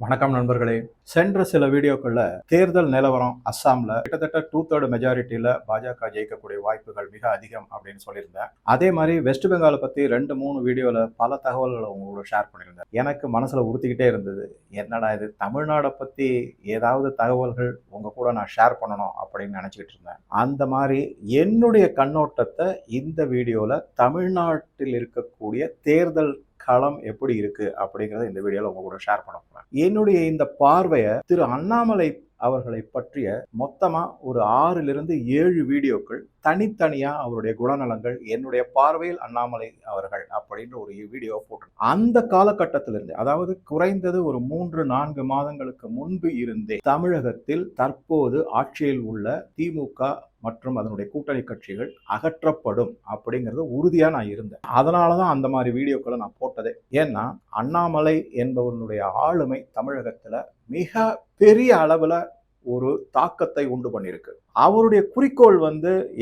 வணக்கம் நண்பர்களே. சென்ற சில வீடியோக்கள்ல தேர்தல் நிலவரம் அஸ்ஸாம்ல கிட்டத்தட்ட 2/3 மெஜாரிட்டியில பாஜக ஜெயிக்கக்கூடிய வாய்ப்புகள் மிக அதிகம் அப்படின்னு சொல்லியிருந்தேன். அதே மாதிரி வெஸ்ட் பெங்காலை பத்தி 2-3 வீடியோல பல தகவல்களை உங்களோட ஷேர் பண்ணியிருந்தேன். எனக்கு மனசுல உறுத்திக்கிட்டே இருந்தது, என்னடா இது தமிழ்நாடை பத்தி ஏதாவது தகவல்கள் உங்க கூட நான் ஷேர் பண்ணணும் அப்படின்னு நினைச்சுக்கிட்டு இருந்தேன். அந்த மாதிரி என்னுடைய கண்ணோட்டத்தை இந்த வீடியோல தமிழ்நாட்டில் இருக்கக்கூடிய தேர்தல் களம் எப்படி இருக்கு அப்படிங்கறத இந்த வீடியோல உங்க கூட ஷேர் பண்ண போறேன். என்னுடைய இந்த பார்வையை திரு அண்ணாமலை அவர்களை பற்றிய மொத்தமா ஒரு 6-7 வீடியோக்கள் தனித்தனியா அவருடைய குணநலங்கள், என்னுடைய பார்வையில் அண்ணாமலை அவர்கள் அப்படின்ற ஒரு வீடியோ போட்டு அந்த காலகட்டத்திலிருந்து, அதாவது குறைந்தது ஒரு 3-4 மாதங்களுக்கு முன்பு இருந்தே தமிழகத்தில் தற்போது ஆட்சியில் உள்ள திமுக மற்றும் அதனுடைய கூட்டணி கட்சிகள் அகற்றப்படும் அப்படிங்கிறது உறுதியா நான் இருந்தேன். அதனாலதான் அந்த மாதிரி வீடியோக்களை நான் போட்டதே. ஏன்னா அண்ணாமலை என்பவனுடைய ஆளுமை தமிழகத்துல மிக பெரிய அளவுல ஒரு தாக்கத்தை உண்டு பண்ணியிருக்கு. அவருடைய குறிக்கோள்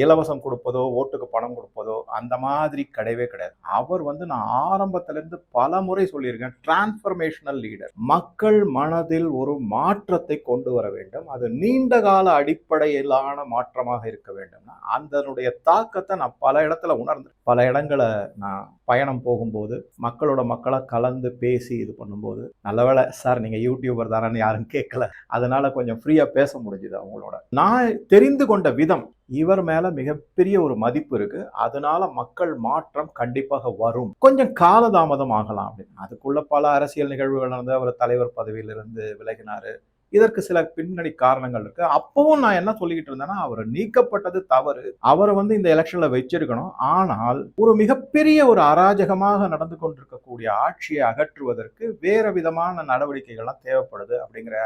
இலவசம் கொடுப்பதோ ஓட்டுக்கு பணம் கொடுப்பதோ அந்த மாதிரி கிடையவே கிடையாது. அவர் நான் ஆரம்பத்துல இருந்து பல முறை சொல்லியிருக்கேன், டிரான்ஸ்பர்மேஷனல் லீடர். மக்கள் மனதில் ஒரு மாற்றத்தை கொண்டு வர வேண்டும், அது நீண்ட கால அடிப்படையிலான மாற்றமாக இருக்க வேண்டும். அதனுடைய தாக்கத்தை நான் பல இடத்துல உணர்ந்தேன். பல இடங்களை நான் பயணம் போகும்போது மக்களா கலந்து பேசி இது பண்ணும்போது, நல்லவேளை சார் நீங்க யூடியூபர் தானே யாரும் கேட்கல, அதனால கொஞ்சம் ஃப்ரீயா பேச முடிஞ்சுது அவங்களோட. நான் தெரிந்து கொண்ட விதம், இவர் மேல மிகப்பெரிய ஒரு மதிப்பு இருக்கு, அதனால மக்கள் மாற்றம் கண்டிப்பாக வரும், கொஞ்சம் காலதாமதம் ஆகலாம் அப்படின்னு. அதுக்குள்ள பல அரசியல் நிகழ்வுகள் நடந்து அவர் தலைவர் பதவியிலிருந்து விலகினாரு. இதற்கு சில பின்னணி காரணங்கள் இருக்கு. அப்பவும் நான் என்ன சொல்லிக்கிட்டு இருந்தேன்னா, அவர் நீக்கப்பட்டது தவறு, அவரை இந்த எலெக்ஷன்ல வச்சிருக்கணும். ஆனால் ஒரு மிகப்பெரிய ஒரு அராஜகமாக நடந்து கொண்டிருக்கக்கூடிய ஆட்சியை அகற்றுவதற்கு வேற விதமான நடவடிக்கைகள்லாம் தேவைப்படுது அப்படிங்கிற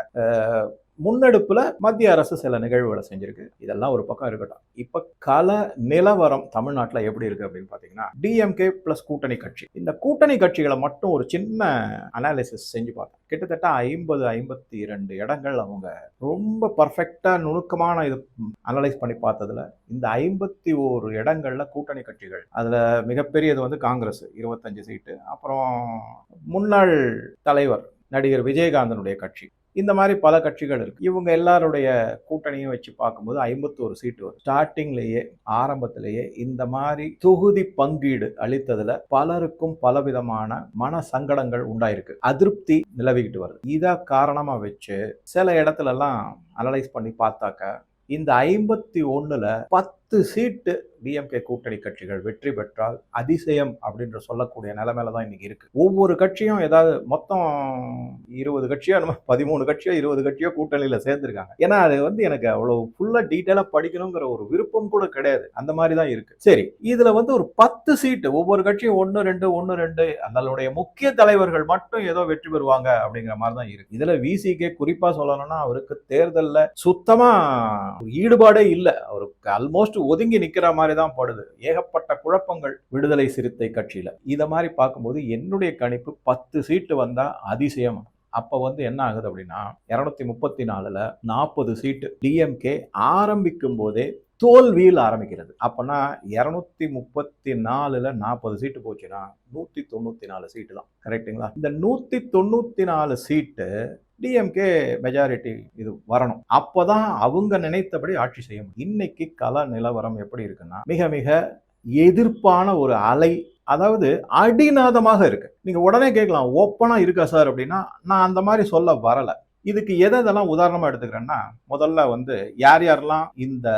முன்னெடுப்புல மத்திய அரசு சில நிகழ்வுகளை செஞ்சிருக்கு. இதெல்லாம் ஒரு பக்கம் இருக்கட்டும். இப்ப கள நிலவரம் தமிழ்நாட்டுல எப்படி இருக்கு அப்படின்னு பாத்தீங்கன்னா, டிஎம்கே பிளஸ் கூட்டணி கட்சி, இந்த கூட்டணி கட்சிகளை மட்டும் ஒரு சின்ன அனாலிசிஸ் செஞ்சு பார்த்தேன். கிட்டத்தட்ட 50-52 இடங்கள் அவங்க ரொம்ப பர்ஃபெக்டா நுணுக்கமான இது அனலைஸ் பண்ணி பார்த்ததுல, இந்த 51 இடங்கள்ல கூட்டணி கட்சிகள், அதுல மிகப்பெரியது காங்கிரஸ் 25 சீட்டு, அப்புறம் முன்னாள் தலைவர் நடிகர் விஜயகாந்தனுடைய கட்சி, இந்த மாதிரி பல கட்சிகள் இருக்கு. இவங்க எல்லாருடைய கூட்டணியும் வச்சு பார்க்கும்போது 51 சீட்டு வரும். ஸ்டார்டிங்லேயே ஆரம்பத்திலேயே இந்த மாதிரி தொகுதி பங்கீடு அளித்ததுல பலருக்கும் பலவிதமான மன சங்கடங்கள் உண்டாயிருக்கு, அதிருப்தி நிலவிக்கிட்டு வருது. இதை காரணமா வச்சு சில இடத்துல எல்லாம் அனலைஸ் பண்ணி பார்த்தாக்க, இந்த 51ல 10 சீட்டு டிஎம்கே கூட்டணி கட்சிகள் வெற்றி பெற்றால் அதிசயம் அப்படின்ற சொல்லக்கூடிய நிலைமையில தான் இன்னைக்கு இருக்கு. ஒவ்வொரு கட்சியும் ஏதாவது மொத்தம் 20 கட்சியோ 13 கட்சியோ 20 கட்சியோ கூட்டணியில சேர்ந்திருக்காங்க. ஏன்னா அது எனக்கு அவ்வளவு ஃபுல்லா டீட்டெயிலா படிக்கணுங்கிற ஒரு விருப்பம் கூட கிடையாது, அந்த மாதிரி தான் இருக்கு. சரி, இதுல ஒரு 10 சீட்டு ஒவ்வொரு கட்சியும் 1-2 அதனுடைய முக்கிய தலைவர்கள் மட்டும் ஏதோ வெற்றி பெறுவாங்க அப்படிங்கிற மாதிரி தான் இருக்கு. இதுல விசிகே குறிப்பா சொல்லணும்னா, அவருக்கு தேர்தல்ல சுத்தமா ஈடுபாடே இல்லை, அவருக்கு ஆல்மோஸ்ட் ஒதுங்கி நிக்கிற மாதிரி தான் படுது. ஏகப்பட்ட குழப்பங்கள் விடுதலை சிறுத்தை கட்சியில. இத மாதிரி பார்க்கும்போது என்னுடைய கணிப்பு 10 சீட்டு வந்தா அதிசயம். அப்ப என்ன ஆகுது அப்படின்னா, 234ல 40 சீட்டு டிஎம்கே ஆரம்பிக்கும் போதே தோல்வியில் ஆரம்பிக்கிறது. அப்பனா 234ல 40 சீட்டு போச்சுன்னா 194 சீட்டு தான். கரெக்டுங்களா? இந்த 194 சீட்டு டிஎம்கே மெஜாரிட்டி இது வரணும். அப்பதான் அவங்க நினைத்தபடி ஆட்சி செய்ய முடியும். இன்னைக்கு கள நிலவரம் எப்படி இருக்குன்னா, மிக மிக எதிர்ப்பான ஒரு அலை, அதாவது அடிநாதமாக இருக்கு. நீங்க உடனே கேட்கலாம், ஓப்பனா இருக்கா சார் அப்படின்னா, நான் அந்த மாதிரி சொல்ல வரல. இதுக்கு எதெல்லாம் உதாரணமா எடுத்துக்கிறேன்னா, முதல்ல யார் யாரெல்லாம் இந்த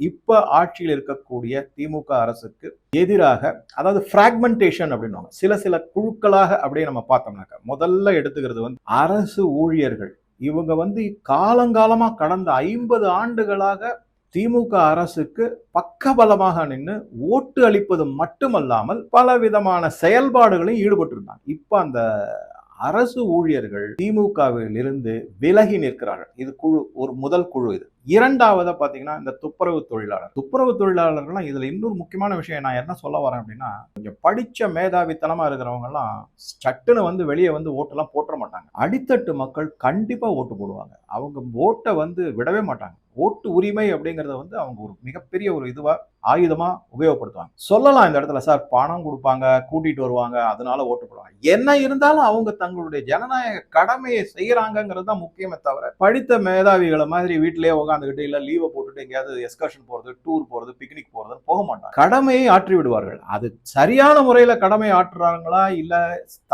இப்ப ஆட்சியில் இருக்கக்கூடிய திமுக அரசுக்கு எதிராக, அதாவது பிராக்மெண்டேஷன் அப்படின்னுவாங்க, சில குழுக்களாக அப்படியே நம்ம பார்த்தோம்னாக்க, முதல்ல எடுத்துக்கிறது அரசு ஊழியர்கள். இவங்க காலங்காலமா கடந்த 50 ஆண்டுகளாக திமுக அரசுக்கு பக்கபலமாக நின்று ஓட்டு அளிப்பது மட்டுமல்லாமல் பல விதமான செயல்பாடுகளையும் ஈடுபட்டு இருந்தாங்க. இப்ப அந்த அரசு ஊழியர்கள் திமுகவில் இருந்து விலகி நிற்கிறார்கள். இது குழு, ஒரு முதல் குழு. இது இரண்டாவதா பாத்தீங்கன்னா இந்த துப்புரவு தொழிலாளர்கள்லாம் இதுல இன்னொரு முக்கியமான விஷயம் நான் என்ன சொல்ல வரேன் அப்படின்னா, கொஞ்சம் படிச்ச மேதாவித்தனமா இருக்கிறவங்க எல்லாம் சட்டுன்னு வந்து வெளியே வந்து ஓட்டெல்லாம் போட்டுற மாட்டாங்க. அடித்தட்டு மக்கள் கண்டிப்பா ஓட்டு போடுவாங்க. அவங்க ஓட்டை வந்து விடவே மாட்டாங்க. ஓட்டு உரிமை அப்படிங்கறத வந்து அவங்க ஒரு மிகப்பெரிய ஒரு ஆயுதமா உபயோகப்படுத்துவாங்க. சொல்லலாம் இந்த இடத்துல, சார் பணம் கொடுப்பாங்க, கூட்டிட்டு வருவாங்க, அதனால ஓட்டு போடுவாங்க. என்ன இருந்தாலும் அவங்க தங்களுடைய ஜனநாயக கடமையை செய்யறாங்கிறது தான் முக்கியமே தவிர, படித்த மேதாவிகளை மாதிரி வீட்டிலேயே உட்காந்துக்கிட்டு இல்ல லீவை போட்டுட்டு எங்கேயாவது எஸ்கர்ஷன் போறது, டூர் போறது, பிக்னிக் போறதுன்னு போக மாட்டாங்க. கடமையை ஆற்றி விடுவார்கள். அது சரியான முறையில கடமை ஆற்றுறாங்களா இல்ல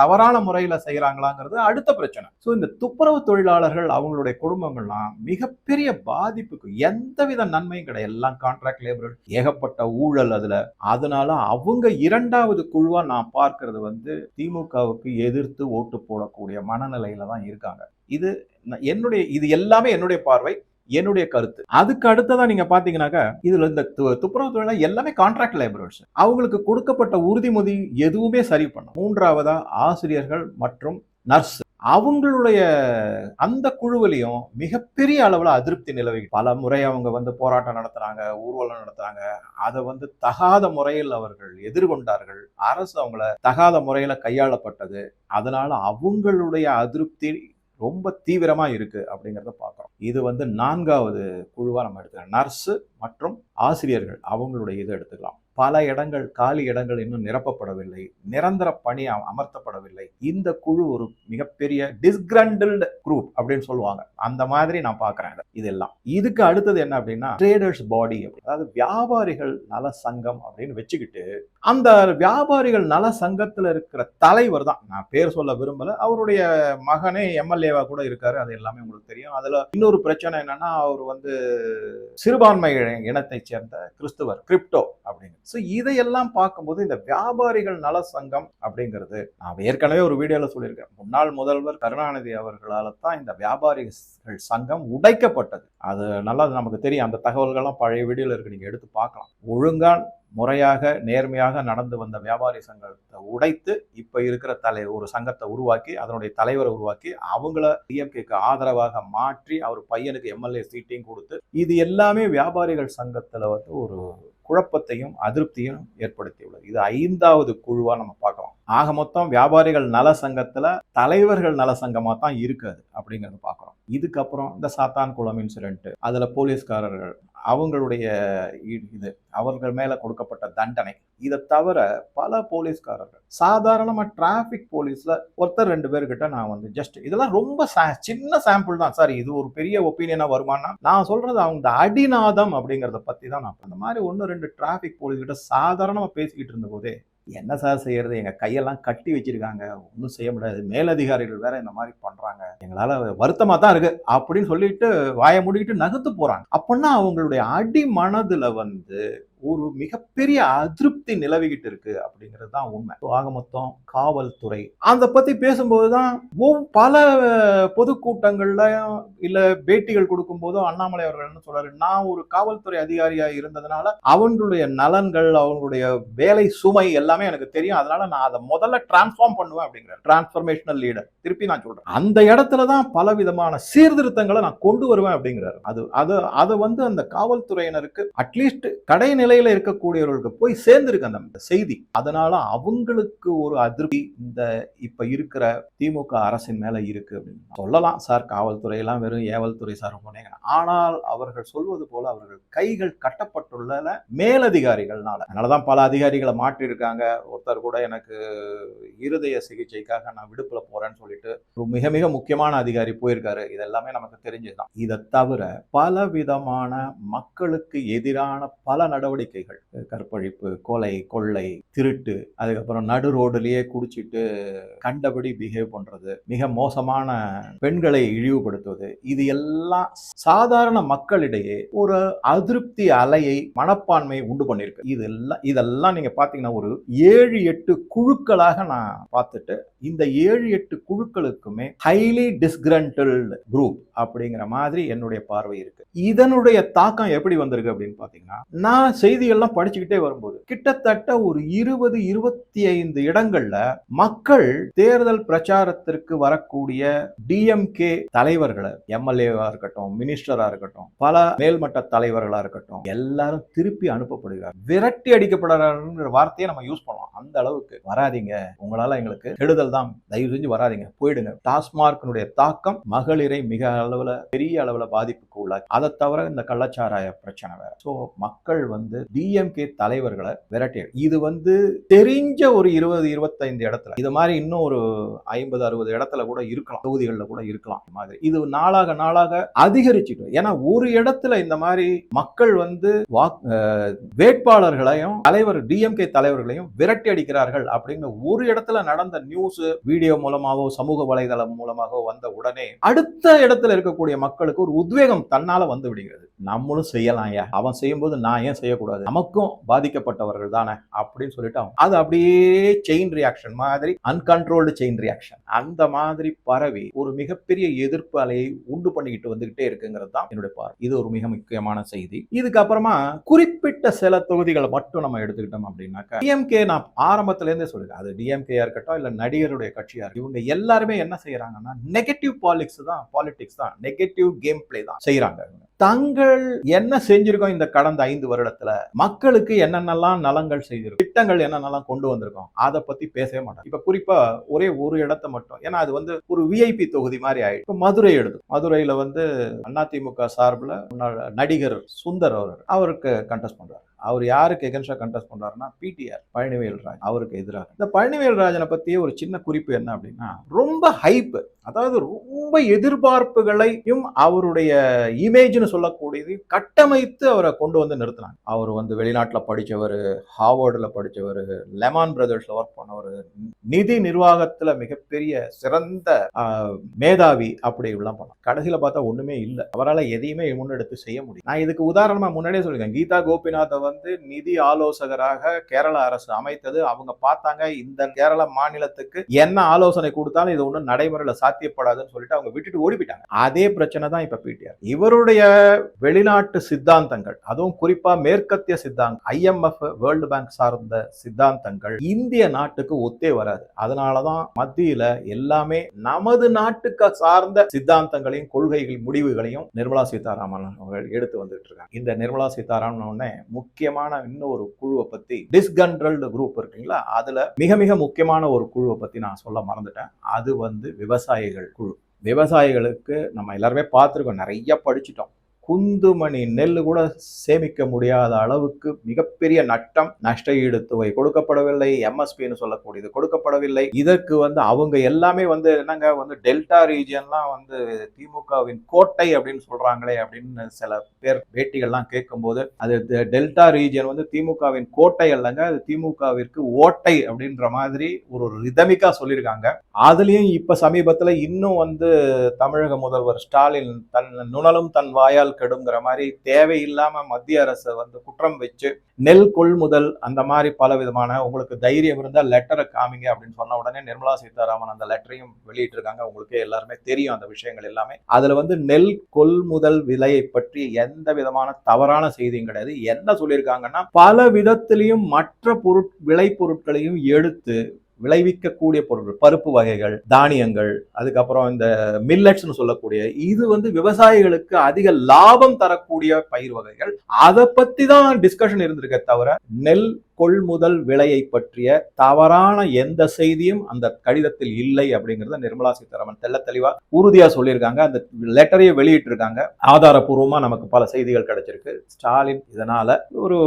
தவறான முறையில செய்யறாங்களாங்கிறது அடுத்த பிரச்சனை. சோ இந்த துப்புரவு தொழிலாளர்கள் அவங்களுடைய குடும்பங்கள்லாம் மிகப்பெரிய பாதிப்புக்கு எந்தவித நன்மையும் கிடையாது. எல்லாம் கான்ட்ராக்ட் லேபர், ஏகப்பட்ட ஊழல் அதுல. அதனால அவங்க இரண்டாவது குழுவா நான் பார்க்கிறது வந்து திமுகவுக்கு எதிர்த்து ஓட்டு போடக்கூடிய மனநிலையில தான் இருக்காங்க. இது எல்லாமே என்னுடைய பார்வை, என்னுடைய கருத்து. அதுக்கு அடுத்ததா நீங்க பாத்தீங்கன்னாக்கா, இதுல இந்த துப்புரவு தொழிலாளர் எல்லாமே கான்ட்ராக்ட் லேபரர்ஸ். அவங்களுக்கு கொடுக்கப்பட்ட உறுதிமொழி எதுவுமே சரி பண்ண. மூன்றாவதா ஆசிரியர்கள் மற்றும் நர்ஸ், அவங்களுடைய அந்த குழுவிலையும் மிகப்பெரிய அளவுல அதிருப்தி நிலவி பல முறை அவங்க வந்து போராட்டம் நடத்துறாங்க, ஊர்வலம் நடத்துறாங்க. அதை வந்து தகாத முறையில் அவர்கள் எதிர்கொண்டார்கள். அரசு அவங்கள தகாத முறையில கையாளப்பட்டது. அதனால அவங்களுடைய அதிருப்தி ரொம்ப தீவிரமா இருக்கு அப்படிங்கிறத பார்க்கிறோம். இது வந்து நான்காவது குழுவா நம்ம எடுத்துக்கலாம். நர்ஸ் மற்றும் ஆசிரியர்கள் அவங்களுடைய இதை எடுத்துக்கலாம். பல இடங்கள், காலி இடங்கள் இன்னும் நிரப்பப்படவில்லை, நிரந்தர பணி அமர்த்தப்படவில்லை. இந்த குழு ஒரு மிகப்பெரிய டிஸ்கிரண்டில்டு குரூப் அப்படின்னு சொல்லுவாங்க. அந்த மாதிரி நான் பார்க்கிறேன் இதெல்லாம். இதுக்கு அடுத்தது என்ன அப்படின்னா ட்ரேடர்ஸ் பாடி, அதாவது வியாபாரிகள் நல சங்கம் அப்படின்னு வச்சுக்கிட்டு, அந்த வியாபாரிகள் நல சங்கத்துல இருக்கிற தலைவர் தான், நான் பேர் சொல்ல விரும்பல, அவருடைய மகனே எம்எல்ஏவா கூட இருக்காரு. அது எல்லாமே உங்களுக்கு தெரியும். அதுல இன்னொரு பிரச்சனை என்னன்னா, அவர் வந்து சிறுபான்மை இனத்தை சேர்ந்த கிறிஸ்துவர், கிரிப்டோ அப்படின்னு. ஸோ இதையெல்லாம் பார்க்கும்போது இந்த வியாபாரிகள் நல சங்கம் அப்படிங்கிறது, நான் ஏற்கனவே ஒரு வீடியோல சொல்லியிருக்கேன், முன்னாள் முதல்வர் கருணாநிதி அவர்களால் தான் இந்த வியாபாரிகள் சங்கம் உடைக்கப்பட்டது. அது நல்லா நமக்கு தெரியும். அந்த தகவல்கள்லாம் பழைய வீடியோல இருக்கு, நீங்க எடுத்து பார்க்கலாம். ஒழுங்கா முறையாக நேர்மையாக நடந்து வந்த வியாபாரி சங்கத்தை உடைத்து இப்ப இருக்கிற ஒரு சங்கத்தை உருவாக்கி, அதனுடைய தலைவரை உருவாக்கி, அவங்கள டிஎம்கேக்கு ஆதரவாக மாற்றி அவர் பையனுக்கு எம்எல்ஏ சீட்டையும் கொடுத்து, இது எல்லாமே வியாபாரிகள் சங்கத்துல வந்து ஒரு குழப்பத்தையும் அதிருப்தியும் ஏற்படுத்தியுள்ளது. இது ஐந்தாவது குழுவா நம்ம பார்க்கலாம். ஆக மொத்தம் வியாபாரிகள் நல சங்கத்துல தலைவர்கள் நல சங்கமா தான் இருக்காது அப்படிங்கறத பார்க்கிறோம். இதுக்கப்புறம் இந்த சாத்தான் குளம் இன்சிடென்ட், அதுல போலீஸ்காரர்கள் அவங்களுடைய இது, அவர்கள் மேல கொடுக்கப்பட்ட தண்டனை, இதை தவிர பல போலீஸ்காரர்கள் சாதாரணமா டிராபிக் போலீஸ்ல ஒருத்தர் 2 பேர்கிட்ட நான் வந்து ஜஸ்ட் இதெல்லாம் ரொம்ப சின்ன சாம்பிள் தான் சார். இது ஒரு பெரிய ஒப்பீனியனா வருமானா, நான் சொல்றது அவங்க அடிநாதம் அப்படிங்கறத பத்தி தான். நான் அந்த மாதிரி 1-2 டிராபிக் போலீஸ் கிட்ட சாதாரணமா பேசிக்கிட்டு இருந்த போதே, என்ன சார் செய்யறது, எங்க கையெல்லாம் கட்டி வச்சிருக்காங்க, ஒன்றும் செய்ய முடியாது, மேலதிகாரிகள் வேற இந்த மாதிரி பண்றாங்க, எங்களால வருத்தமா தான் இருக்கு அப்படின்னு சொல்லிட்டு வாயை மூடிக்கிட்டு நகர்த்து போறாங்க. அப்படின்னா அவங்களுடைய அடி மனதுல வந்து ஒரு மிகப்பெரிய அதிருப்தி நிலவிக்கிட்டு இருக்கு அப்படிங்கிறது தான் உண்மை. ஆக மொத்தம் காவல்துறை அதை பத்தி பேசும்போதுதான் பல பொதுக்கூட்டங்கள்ல இல்ல பேட்டிகள் கொடுக்கும் போதும் அண்ணாமலை அவர்கள் என்ன சொல்றாரு, நான் ஒரு காவல்துறை அதிகாரியா இருந்ததுனால அவங்களுடைய நலன்கள், அவங்களுடைய வேலை சுமை எல்லாமே எனக்கு தெரியும், அதனால நான் அதை முதல்ல டிரான்ஸ்ஃபார்ம் பண்ணுவேன் அப்படிங்கிறார். Transformational leader. திருப்பி நான் சொல்றேன், அந்த இடத்துலதான் பல விதமான சீர்திருத்தங்களை நான் கொண்டு வருவேன் அப்படிங்கிறாரு. அது வந்து அந்த காவல்துறையினருக்கு அட்லீஸ்ட் கடைநிலை நிலையில இருக்கக்கூடியவர்களுக்கு போய் சேர்ந்திருக்கு அந்த செய்தி. அதனால அவங்களுக்கு ஒரு அதிருப்தி இந்த இப்ப இருக்கிற திமுக அரசின் மேல இருக்கு அப்படின்னு சொல்லலாம். சார் காவல்துறை எல்லாம் வெறும் ஏவல் துறை சார் போனீங்க, ஆனால் அவர்கள் சொல்வது போல அவர்கள் கைகள் கட்டப்பட்டுள்ள மேலதிகாரிகள்னால. அதனாலதான் பல அதிகாரிகளை மாற்றி இருக்காங்க. ஒருத்தர் கூட எனக்கு இருதய சிகிச்சைக்காக நான் விடுப்புல போறேன்னு சொல்லிட்டு ஒரு மிக மிக முக்கியமான அதிகாரி போயிருக்காரு. இதெல்லாமே நமக்கு தெரிஞ்சதுதான். இதை தவிர பல விதமான மக்களுக்கு எதிரான பல நடவடிக்கைகள், கற்பழிப்பு, கொலை, கொள்ளை, திருட்டு, அதுக்கப்புறம் நடு ரோடுலயே குடிச்சிட்டு கண்டபடி பிஹேவ் பண்றது, மிக மோசமான பெண்களை இழிவுபடுத்துவது, இது எல்லாம் சாதாரண மக்களிடையே ஒரு அதிருப்தி அலையை, மனப்பான்மையை உண்டு பண்ணிருக்கு. இதெல்லாம் நீங்க பாத்தீங்கன்னா ஒரு 7-8 குழுக்களாக நான் பார்த்துட்டு, இந்த 7-8 குழுக்களுக்குமே ஹைலி டிஸ்கிரண்டல்ட் குரூப் அப்படிங்கிற மாதிரி என்னுடைய பார்வை இருக்கு. இதனுடைய தாக்கம் எப்படி வந்திருக்கு அப்படின்னு பாத்தீங்கன்னா, நான் செய்திகள்லாம் படிச்சுக்கிட்டே வரும்போது கிட்டத்தட்ட ஒரு 20-25 இடங்கள்ல மக்கள் தேர்தல் பிரச்சாரத்திற்கு வரக்கூடிய டிஎம்கே தலைவர்களை, எம்எல்ஏவா இருக்கட்டும், மினிஸ்டரா இருக்கட்டும், பல மேல்மட்ட தலைவர்களா இருக்கட்டும், எல்லாரும் திருப்பி அனுப்பப்படுகிறார். விரட்டி அடிக்கப்படுறாருன்ற வார்த்தையை நம்ம யூஸ் பண்ணலாம். அந்த அளவுக்கு வராதீங்க, உங்களால எங்களுக்கு கெடுதல் தான், தயவு செஞ்சு வராதீங்க, போயிடுங்க. டாஸ்மார்க்கினுடைய தாக்கம் மகளிரை மிக அளவுல, பெரிய அளவுல பாதிப்புக்கு உள்ளாக்கி, அதை தவிர இந்த கள்ளச்சாராய பிரச்சனை வேற. சோ மக்கள் வந்து டிஎம்கே தலைவர்களை விரட்டி, இது வந்து தெரிஞ்ச ஒரு 20-25 இடத்துல, இது மாதிரி இன்னும் ஒரு 50-60 இடத்துல கூட இருக்கலாம், தொகுதிகளில் கூட இருக்கலாம். மாதிரி இது நாளாக நாளாக அதிகரிச்சுட்டு, ஏன்னா ஒரு இடத்துல இந்த மாதிரி மக்கள் வந்து வேட்பாளர்களையும் டிஎம்கே தலைவர்களையும் விரட்டி அடிக்கிறார்கள் அப்படின்னு ஒரு இடத்துல நடந்த நியூஸ் வீடியோ மூலமாவோ சமூக வலைதளம் மூலமாக வந்த உடனே அடுத்த இடத்துல இருக்கக்கூடிய மக்களுக்கு ஒரு உத்வேகம் தன்னால வந்து விடுகிறது. நம்மளும் செய்யலாம், அவன் செய்யும்போது நான் ஏன் செய்யக்கூடாது, நமக்கும் பாதிக்கப்பட்டவர்கள் தானே அப்படின்னு சொல்லிட்டு அது அப்படியே செயின் ரியாக்ஷன் மாதிரி, அன்கண்ட்ரோல்டு செயின் ரியாக்ஷன் அந்த மாதிரி பரவி ஒரு மிகப்பெரிய எதிர்ப்பு அலையை உண்டு பண்ணிக்கிட்டு வந்துகிட்டே இருக்குங்கிறது தான் என்னுடைய பார்வை. இது ஒரு மிக முக்கியமான செய்தி. இதுக்கப்புறமா குறிப்பிட்ட சில தொகுதிகளை மட்டும் நம்ம எடுத்துக்கிட்டோம் அப்படின்னாக்கா, டிஎம்கே நான் ஆரம்பத்துல இருந்தே சொல்லுறேன், அது டிஎம்கேயா இருக்கட்டும் இல்ல நடிகருடைய கட்சியா இருக்கு, இவங்க எல்லாருமே என்ன செய்யறாங்கன்னா நெகட்டிவ் பாலிடிக்ஸ் தான், நெகட்டிவ் கேம் பிளே தான் செய்யறாங்க. தங்கள் என்ன செஞ்சிருக்கோம் இந்த கடந்த 5 வருடத்துல, மக்களுக்கு என்னென்னலாம் நலங்கள் செய்திருக்கோம், திட்டங்கள் என்னென்னலாம் கொண்டு வந்திருக்கோம், அதை பத்தி பேசவே மாட்டாங்க. இப்ப குறிப்பா ஒரே ஒரு இடத்தை மட்டும், ஏன்னா அது வந்து ஒரு விஐபி தொகுதி மாதிரி ஆயிடுச்சு. இப்ப மதுரை மதுரையில வந்து அதிமுக சார்பில் நடிகர் சுந்தர் அவருக்கு கண்டெஸ்ட் பண்றாரு. அவர் யாருக்கு எகென்ஸ்டா கண்டெஸ்ட் பண்றாருன்னா பிடிஆர் பழனிவேல்ராஜ் அவருக்கு எதிராக. இந்த பழனிவேல்ராஜனை பத்தியே ஒரு சின்ன குறிப்பு என்ன அப்படின்னா, ரொம்ப ஹைப், அதாவது ரொம்ப எதிர்பார்ப்புகளையும் அவருடைய இமேஜ்னு சொல்லக்கூடியது கட்டமைத்து அவரை கொண்டு வந்து நிறுத்தினாங்க. அவர் வந்து வெளிநாட்டில் படித்தவர், ஹார்வர்டில் படித்தவர், லெமான் பிரதர்ஸ்ல ஒர்க் பண்ணவர், நிதி நிர்வாகத்துல மிகப்பெரிய சிறந்த மேதாவி, அப்படி எல்லாம் பண்ணார். கடைசியில பார்த்தா ஒண்ணுமே இல்லை, அவரால் எதையுமே முன்னெடுத்து செய்ய முடியும். நான் இதுக்கு உதாரணமா முன்னாடியே சொல்லிருக்கேன், கீதா கோபிநாத் வந்து நிதி ஆலோசகராக கேரள அரசு அமைத்தது. அவங்க பார்த்தாங்க இந்த கேரள மாநிலத்துக்கு என்ன ஆலோசனை கொடுத்தாலும் இது ஒன்றும் நடைமுறையில் சாத்தியப்படாதுன்னு சொல்லிட்டு அவங்க விட்டுட்டு ஓடிவிட்டாங்க. அதே பிரச்சனை தான் இப்ப பிடிஆர். இவருடைய வெளிநாட்டு சித்தாந்தங்கள், அதுவும் குறிப்பா மேற்கத்திய சித்தாந்தம், ஐஎம்எஃப், வேர்ல்டு பேங்க் சார்ந்த சித்தாந்தங்கள் இந்திய நாட்டுக்கு ஒத்தே வராது. அதனாலதான் மத்தியில எல்லாமே நமது நாட்டுக்கு சார்ந்த சித்தாந்தங்களையும் கொள்கைகள் முடிவுகளையும் நிர்மலா சீதாராமன் அவர்கள் எடுத்து வந்துட்டு இருக்காங்க. இந்த நிர்மலா சீதாராமன் முக்கியமான இன்னொரு குழுவை பத்தி, டிஸ்கண்ட்ரல்டு குரூப் இருக்குங்களா, அதுல மிக மிக முக்கியமான ஒரு குழுவை பத்தி நான் சொல்ல மறந்துட்டேன். அது வந்து விவசாயிகள் குழு. விவசாயிகளுக்கு நம்ம எல்லாருமே பார்த்துருக்கோம், நிறைய படிச்சுட்டோம். குந்துமணி நெல் கூட சேமிக்க முடியாத அளவுக்கு மிகப்பெரிய நஷ்ட ஈடு தொகை கொடுக்கப்படவில்லை, எம்எஸ்பின்னு சொல்லக்கூடியது கொடுக்கப்படவில்லை. இதற்கு வந்து அவங்க எல்லாமே வந்து என்னங்க வந்து டெல்டா ரீஜியன்லாம் வந்து திமுகவின் கோட்டை அப்படின்னு சொல்றாங்களே அப்படின்னு சில பேர் பேட்டிகள்லாம் கேட்கும்போது, அது டெல்டா ரீஜியன் வந்து திமுகவின் கோட்டை அல்லங்க, அது திமுகவிற்கு ஓட்டை அப்படின்ற மாதிரி ஒரு ரிதமிக்கா சொல்லியிருக்காங்க. அதுலயும் இப்ப சமீபத்துல இன்னும் வந்து தமிழக முதல்வர் ஸ்டாலின் தன் நுணலும் தன் வாயால் கெடுங்கிற மாதிரி தேவையில்லாம மத்திய அரசு வந்து குற்றம் வச்சு நெல் கொள்முதல் அந்த மாதிரி பல விதமான, உங்களுக்கு தைரியம் இருந்தால் லெட்டரை காமிங்க அப்படின்னு சொன்ன உடனே நிர்மலா சீதாராமன் அந்த லெட்டரையும் வெளியிட்டு இருக்காங்க. உங்களுக்கு எல்லாருமே தெரியும் அந்த விஷயங்கள் எல்லாமே. அதுல வந்து நெல் கொள்முதல் விலையை பற்றி எந்த விதமான தவறான செய்தியும் கிடையாது. என்ன சொல்லியிருக்காங்கன்னா, பல விதத்திலையும் மற்ற விளை பொருட்களையும் எடுத்து விளைவிக்கக்கூடிய பொருட்கள், பருப்பு வகைகள், தானியங்கள், அதுக்கப்புறம் இந்த மில்லட்ஸ்னு சொல்லக்கூடிய, இது வந்து விவசாயிகளுக்கு அதிக லாபம் தரக்கூடிய பயிர் வகைகள். அதை பத்தி தான் டிஸ்கஷன் இருந்திருக்க தவிர நெல் கொள்முதல் விலையை பற்றிய தவறான எந்த செய்தியும் அந்த கடிதத்தில் இல்லை அப்படிங்கறத நிர்மலா சீதாராமன் தெள்ள தெளிவா உறுதியா சொல்லியிருக்காங்க. அந்த லெட்டரையை வெளியிட்டு இருக்காங்க. ஆதாரபூர்வமா நமக்கு பல செய்திகள் கிடைச்சிருக்கு. ஸ்டாலின் இதனால ஒரு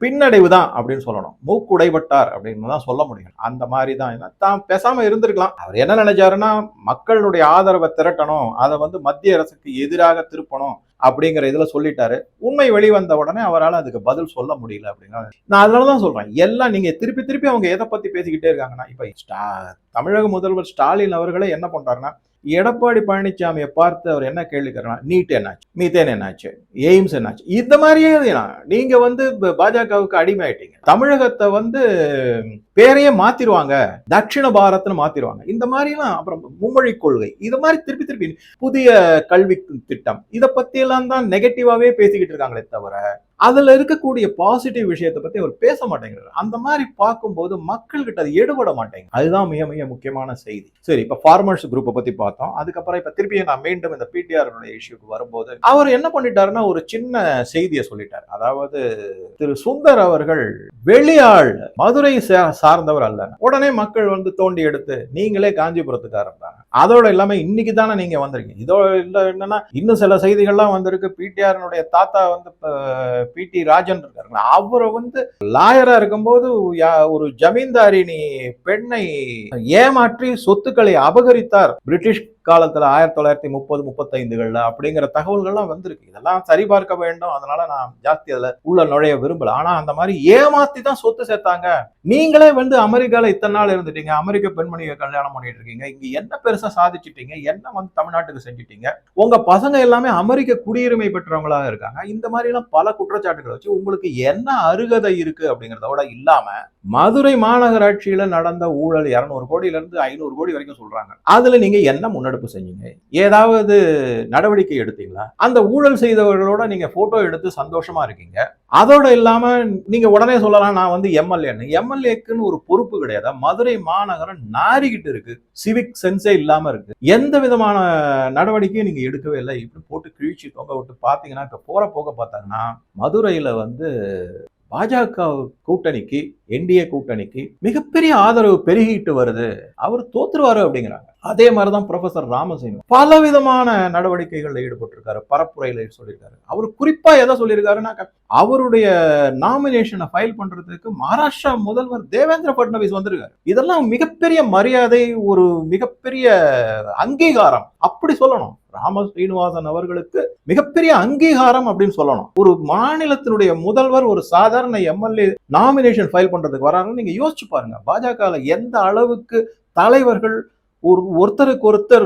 பின்னடைவு தான் அப்படின்னு சொல்லணும், மூக்குடைபட்டார் அப்படின்னு தான் சொல்ல முடியும். அந்த மாதிரி தான் பேசாம இருந்திருக்கலாம். அவர் என்ன நினைச்சாருன்னா, மக்களுடைய ஆதரவை திரட்டணும், அதை வந்து மத்திய அரசுக்கு எதிராக திருப்பணும் அப்படிங்கிற இதுல சொல்லிட்டாரு. உண்மை வெளிவந்த உடனே அவரால் அதுக்கு பதில் சொல்ல முடியல அப்படிங்கிற. நான் அதனாலதான் சொல்றேன், எல்லாம் நீங்க திருப்பி அவங்க எதை பத்தி பேசிக்கிட்டே இருக்காங்கன்னா, இப்ப தமிழக முதல்வர் ஸ்டாலின் அவர்களே என்ன பண்றாருன்னா, எடப்பாடி பழனிசாமியை பார்த்து அவர் என்ன கேள்வி கேட்கறாங்க, நீட் என்னாச்சு, மீத்தேன் என்னாச்சு, எய்ம்ஸ் என்னாச்சு, இந்த மாதிரியே நீங்க வந்து பாஜகவுக்கு அடிமை ஆயிட்டீங்க. தமிழகத்தை வந்து பேரையே மாத்திருவாங்க, தட்சிண பாரத்னு மாத்திருவாங்க, இந்த மாதிரி எல்லாம். அப்புறம் மும்மொழி கொள்கை, இது மாதிரி திருப்பி புதிய கல்வி திட்டம், இதை பத்தி எல்லாம் தான் நெகட்டிவாவே பேசிக்கிட்டு இருக்காங்களே தவிர அதுல இருக்கக்கூடிய பாசிட்டிவ் விஷயத்தை பத்தி அவர் பேச மாட்டேங்கிறார். அந்த மாதிரி பார்க்கும்போது மக்கள்கிட்ட அது எடுபட மாட்டேங்குது. அதுதான் மிக மிக முக்கியமான செய்தி. சரி, இப்ப ஃபார்மர்ஸ் குரூப்பை பத்தி பார்த்தோம். அதுக்கப்புறம் இப்ப திருப்பி நான் மீண்டும் இந்த பிடிஆர் இஷ்யூக்கு வரும்போது அவர் என்ன பண்ணிட்டாருன்னா ஒரு சின்ன செய்தியை சொல்லிட்டார். அதாவது திரு சுந்தர் அவர்கள் வெளியாள், மதுரை சார்ந்தவர் அல்ல. உடனே மக்கள் வந்து தோண்டி எடுத்து நீங்களே காஞ்சிபுரத்துக்காரர் தான், அதோட இல்லாம இன்னைக்கு தானே நீங்க வந்திருக்கீங்க. இதோட இல்ல என்னன்னா இன்னும் சில செய்திகள்லாம் வந்திருக்கு. பிடிஆர் தாத்தா வந்து பிடி ராஜன் இருக்காரு, அவரை வந்து லாயரா இருக்கும்போது ஒரு ஜமீன்தாரினி பெண்ணை ஏமாற்றி சொத்துக்களை அபகரித்தார் பிரிட்டிஷ் காலத்துல 1930-35 அப்படிங்கிற தகவல்கள்லாம் வந்திருக்கு. இதெல்லாம் சரிபார்க்க வேண்டும். அதனால நான் ஜாஸ்தி அதுல உள்ள நுழைய விரும்பல. ஆனா அந்த மாதிரி ஏமாத்தி தான் சொத்து சேர்த்தாங்க. நீங்களே வந்து அமெரிக்கால இத்தனை நாள் இருந்துட்டீங்க, அமெரிக்க பெண்மணியை கல்யாணம் பண்ணிட்டு இருக்கீங்க, இங்க என்ன பெருசா சாதிச்சிட்டீங்க, என்ன வந்து தமிழ்நாட்டுக்கு செஞ்சிட்டீங்க, உங்க பசங்க எல்லாமே அமெரிக்க குடியுரிமை பெற்றவங்களாக இருக்காங்க. இந்த மாதிரி எல்லாம் பல குற்றச்சாட்டுகளை வச்சு உங்களுக்கு என்ன அருகதை இருக்கு அப்படிங்கறதோட இல்லாம மதுரை மாநகராட்சியில நடந்த ஊழல் 200 கோடியில இருந்து 500 கோடி வரைக்கும் சொல்றாங்க. அதுல நீங்க என்ன முன்னெடுப்பு செஞ்சீங்க, ஏதாவது நடவடிக்கை எடுத்தீங்களா? அந்த ஊழல் செய்தவர்களோட நீங்க போட்டோ எடுத்து சந்தோஷமா இருக்கீங்க. அதோட இல்லாம நீங்க உடனே சொல்லலாம் நான் வந்து எம்எல்ஏக்குன்னு ஒரு பொறுப்பு கிடையாது. மதுரை மாநகரம் நாரிக்கிட்டு இருக்கு, சிவிக் சென்ஸே இல்லாம இருக்கு, எந்த விதமான நடவடிக்கையும் நீங்க எடுக்கவே இல்லை. இப்படி போட்டு கிழிச்சு தொங்க விட்டு பாத்தீங்கன்னா இப்ப போற போக பார்த்தாங்கன்னா மதுரையில வந்து பாஜக கூட்டணிக்கு, என்டிஏ கூட்டணிக்கு மிகப்பெரிய ஆதரவு பெருகிட்டு வருது. அவர் தோத்துருவாரு அப்படிங்கிறாங்க. அதே மாதிரிதான் ப்ரொஃபசர் ராமசிங்கம் பல விதமான நடவடிக்கைகள்ல ஈடுபட்டிருக்காரு, பரப்புரையில சொல்லியிருக்காரு. அவர் குறிப்பா எதை சொல்லியிருக்காருன்னா அவருடைய நாமினேஷனை ஃபைல் பண்றதுக்கு மகாராஷ்டிரா முதல்வர் தேவேந்திர பட்னவிஸ் வந்திருக்காரு. இதெல்லாம் மிகப்பெரிய மரியாதை, ஒரு மிகப்பெரிய அங்கீகாரம் அப்படி சொல்லணும். ராம ஸ்ரீனிவாசன் அவர்களுக்கு மிகப்பெரிய அங்கீகாரம் அப்படின்னு சொல்லணும். ஒரு மாநிலத்தினுடைய முதல்வர் ஒரு சாதாரண எம்எல்ஏ நாமினேஷன் ஃபைல் பண்றதுக்கு வராங்க. நீங்க யோசிச்சு பாருங்க, பாஜக எந்த அளவுக்கு தலைவர்கள் ஒருத்தருக்கு ஒருத்தர்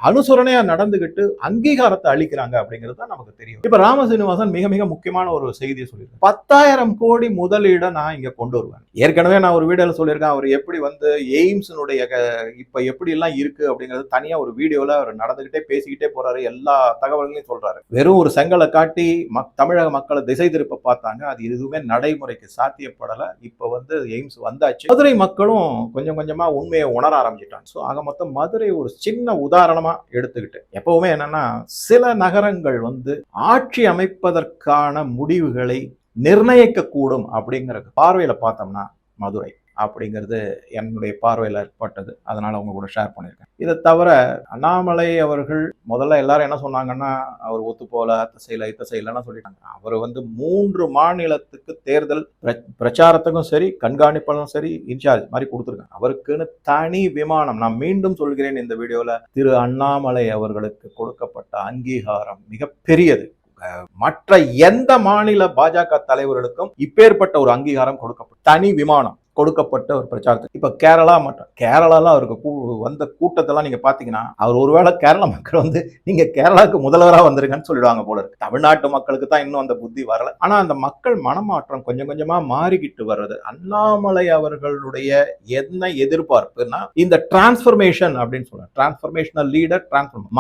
அனுசரணையா நடந்துகிட்டு அங்கீகாரத்தை அளிக்கிறாங்க அப்படிங்கிறது தான் நமக்கு தெரியும். இப்ப ராமசீனிவாசன் மிக மிக முக்கியமான ஒரு செய்தியை சொல்லியிருக்கேன். 10,000 கோடி முதலீட நான் இங்க கொண்டு வருவேன். ஏற்கனவே நான் ஒரு வீடியோல சொல்லியிருக்கேன். அவர் எப்படி வந்து எய்ம்ஸ்னுடைய இப்ப எப்படி எல்லாம் இருக்கு அப்படிங்கிறது தனியா ஒரு வீடியோல அவர் நடந்துகிட்டே பேசிக்கிட்டே போறாரு, எல்லா தகவல்களையும் சொல்றாரு. வெறும் ஒரு செங்கலை காட்டி தமிழக மக்களை திசை திருப்ப பார்த்தாங்க. அது எதுவுமே நடைமுறைக்கு சாத்தியப்படல. இப்ப வந்து எய்ம்ஸ் வந்தாச்சு. மதுரை மக்களும் கொஞ்சம் கொஞ்சமா உண்மையை உணர ஆரம்பிச்சிட்டாங்க. ஆக மொத்தம் மதுரை ஒரு சின்ன உதாரணமா எடுத்துக்கிட்டு எப்பவுமே என்னன்னா சில நகரங்கள் வந்து ஆட்சி அமைப்பதற்கான முடிவுகளை நிர்ணயிக்க கூடும் அப்படிங்கிற பார்வையில பார்த்தோம்னா மதுரை அப்படிங்கிறது என்னுடைய பார்வையில் ஏற்பட்டது. அதனால அவங்க கூட ஷேர் பண்ணியிருக்கேன். இதை தவிர அண்ணாமலை அவர்கள் முதல்ல எல்லாரும் என்ன சொன்னாங்கன்னா அவர் ஒத்து போல, அத்தை செய்யலன்னா சொல்லிட்டாங்க. அவர் வந்து 3 மாநிலத்துக்கு தேர்தல் பிரச்சாரத்துக்கும் சரி, கண்காணிப்பதும் சரி இன்சார்ஜ் மாதிரி கொடுத்துருக்காங்க. அவருக்குன்னு தனி விமானம். நான் மீண்டும் சொல்கிறேன் இந்த வீடியோல, திரு அண்ணாமலை அவர்களுக்கு கொடுக்கப்பட்ட அங்கீகாரம் மிகப்பெரியது. மற்ற எந்த மாநில பாஜக தலைவர்களுக்கும் இப்பேற்பட்ட ஒரு அங்கீகாரம் கொடுக்கப்பட்ட தனி விமானம் கொடுக்கப்பட்ட ஒரு பிரச்சாரத்துக்கு. இப்ப கேரளாலாம் அவருக்கு வந்த கூட்டத்தெல்லாம் நீங்க பாத்தீங்கன்னா அவர் ஒருவேளை கேரள மக்கள் வந்து நீங்க கேரளாவுக்கு முதல்வரா வந்துருங்கன்னு சொல்லிடுவாங்க போல இருக்கு. தமிழ்நாட்டு மக்களுக்கு தான் இன்னும் அந்த புத்தி வரல. ஆனா அந்த மக்கள் மனமாற்றம் கொஞ்சம் கொஞ்சமா மாறிக்கிட்டு வர்றது. அண்ணாமலை அவர்களுடைய என்ன எதிர்பார்ப்புன்னா இந்த டிரான்ஸ்பர்மேஷன் அப்படின்னு சொல்றாங்க. டிரான்ஸ்பர்மேஷனல் லீடர்,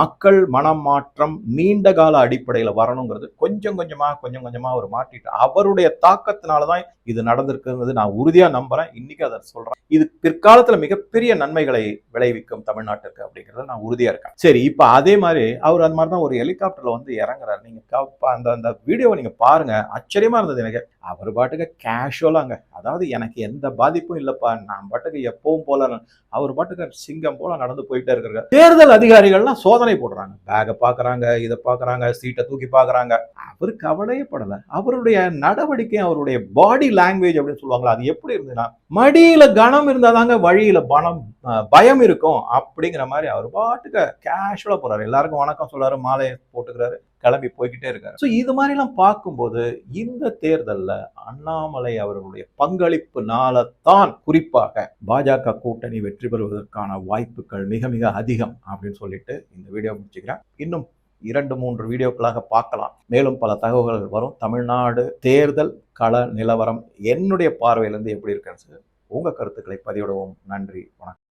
மக்கள் மனமாற்றம் நீண்ட கால அடிப்படையில வரணுங்கிறது கொஞ்சம் கொஞ்சமா அவர் மாற்றிட்டு அவருடைய தாக்கத்தினாலதான் இது நடந்திருக்குங்கிறது நான் உறுதியா நம்புறேன். இன்னைக்கு அதை சொல்றேன். இது பிற்காலத்துல மிகப்பெரிய நன்மைகளை விளைவிக்கும் தமிழ்நாட்டுக்கு அப்படிங்கறத நான் உறுதியா இருக்கேன். சரி, இப்ப அதே மாதிரி அவர் அந்த மாதிரிதான் ஒரு ஹெலிகாப்டர்ல வந்து இறங்குறாரு. நீங்க அந்த வீடியோவை நீங்க பாருங்க, ஆச்சரியமா இருந்தது எனக்கு. அவர் பாட்டுக்கு கேஷுவலாங்க, அதாவது எனக்கு எந்த பாதிப்பும் இல்லப்பா, நான் பாட்டுக்கு எப்பவும் போல, அவர் பாட்டுக்கு சிங்கம் போல நடந்து போயிட்டே இருக்கிறாங்க. தேர்தல் அதிகாரிகள்லாம் சோதனை போடுறாங்க, பேக பாக்குறாங்க, இதை பாக்குறாங்க, சீட்டை தூக்கி பாக்குறாங்க. அவரு கவலையே படல. அவருடைய நடவடிக்கை, அவருடைய பாடி லாங்குவேஜ் அப்படின்னு சொல்லுவாங்களா, அது எப்படி இருந்ததுன்னா மடியில கனம் இருந்தாதாங்க வழியில பயம் இருக்கும் அப்படிங்கிற மாதிரி அவர் பாட்டுக்கு கேஷுவலா போறாரு. எல்லாருக்கும் வணக்கம் சொல்றாரு, மாலையை போட்டுக்கிறாரு, கிளம்பி போய்கிட்டே இருக்காரு. ஸோ இது மாதிரி எல்லாம் பார்க்கும்போது இந்த தேர்தல்ல அண்ணாமலை அவர்களுடைய பங்களிப்புனால தான் குறிப்பாக பாஜக கூட்டணி வெற்றி பெறுவதற்கான வாய்ப்புகள் மிக மிக அதிகம் அப்படின்னு சொல்லிட்டு இந்த வீடியோ முடிச்சுக்கிறேன். இன்னும் 2-3 வீடியோக்களாக பார்க்கலாம். மேலும் பல தகவல்கள் வரும். தமிழ்நாடு தேர்தல் கள நிலவரம் என்னுடைய பார்வையிலிருந்து எப்படி இருக்குன்னு உங்க கருத்துக்களை பதிவிடவும். நன்றி, வணக்கம்.